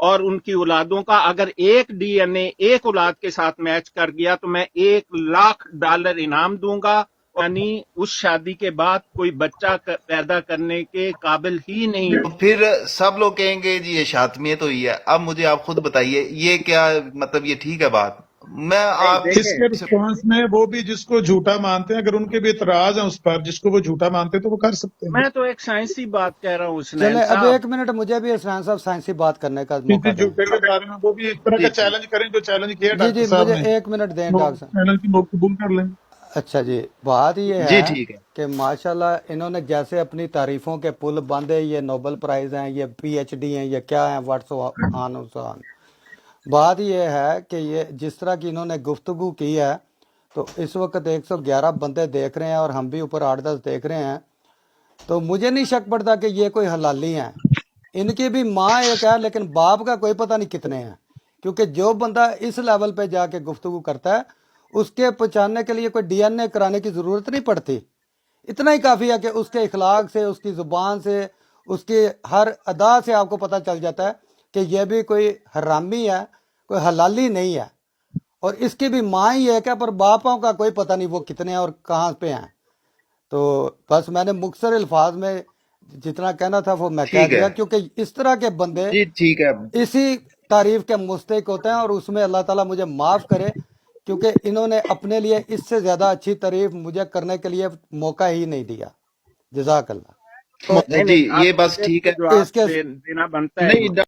اور ان کی اولادوں کا اگر ایک ڈی این اے ایک اولاد کے ساتھ میچ کر گیا تو میں $1,00,000 انعام دوں گا، یعنی اس شادی کے بعد کوئی بچہ پیدا کرنے کے قابل ہی نہیں تو پھر سب لوگ کہیں گے جی یہ شاطمیت ہوئی ہے. اب مجھے آپ خود بتائیے یہ کیا مطلب یہ ٹھیک ہے بات؟ میں آپ دیکھیں، اس کے رسپانس میں وہ بھی جس کو جھوٹا مانتے ہیں، اگر ان کے بھی اعتراض ہیں اس پر، جس کو وہ جھوٹا مانتے ہیں تو وہ کر سکتے ہیں. میں تو ایک سائنسی بات کہہ رہا ہوں حسنین چلیں اب صاحب. ایک منٹ مجھے بھی حسنین صاحب سائنسی بات کرنے کا موقع کسی دیں. جھوٹے کے بارے میں وہ بھی ایک طرح جی کا جی چیلنج کریں جو چیلنج کیا جی ڈاکٹر جی صاحب مجھے نے، ایک منٹ دیں وہ ڈاکٹر صاحب. چیلنج کی وہ قبول کر لیں. اچھا جی، بات یہ جی ہے ٹھیک ہے. کہ ماشاءاللہ انہوں نے جیسے اپنی تعریفوں کے پل باندھے، یہ نوبل پرائز ہیں، یہ پی ایچ ڈی ہیں، یہ کیا ہیں، واٹس آن. بات یہ ہے کہ یہ جس طرح کی انہوں نے گفتگو کی ہے تو اس وقت 111 بندے دیکھ رہے ہیں اور ہم بھی اوپر 8-10 دیکھ رہے ہیں، تو مجھے نہیں شک پڑتا کہ یہ کوئی حلالی ہیں. ان کی بھی ماں ایک ہے لیکن باپ کا کوئی پتہ نہیں کتنے ہیں، کیونکہ جو بندہ اس لیول پہ جا کے گفتگو کرتا ہے اس کے پہچاننے کے لیے کوئی ڈی این اے کرانے کی ضرورت نہیں پڑتی. اتنا ہی کافی ہے کہ اس کے اخلاق سے، اس کی زبان سے، اس کی ہر ادا سے آپ کو پتہ چل جاتا ہے کہ یہ بھی کوئی حرامی ہے، کوئی حلالی نہیں ہے. اور اس کی بھی ماں ہی ایک ہے پر باپوں کا کوئی پتہ نہیں وہ کتنے ہیں اور کہاں پہ ہیں. تو بس میں نے مختصر الفاظ میں جتنا کہنا تھا وہ میں کہہ ٹھیک ہے دیا، کیونکہ اس طرح کے بندے جی ٹھیک ہے. اسی تعریف کے مستحق ہوتے ہیں، اور اس میں اللہ تعالیٰ مجھے معاف کرے کیونکہ انہوں نے اپنے لیے اس سے زیادہ اچھی تعریف مجھے کرنے کے لیے موقع ہی نہیں دیا. جزاک اللہ. نہیں جی نہیں، آپ یہ بس مجھے ٹھیک تو ہے. جواب اس کے دینا بنتا ہے. نہیں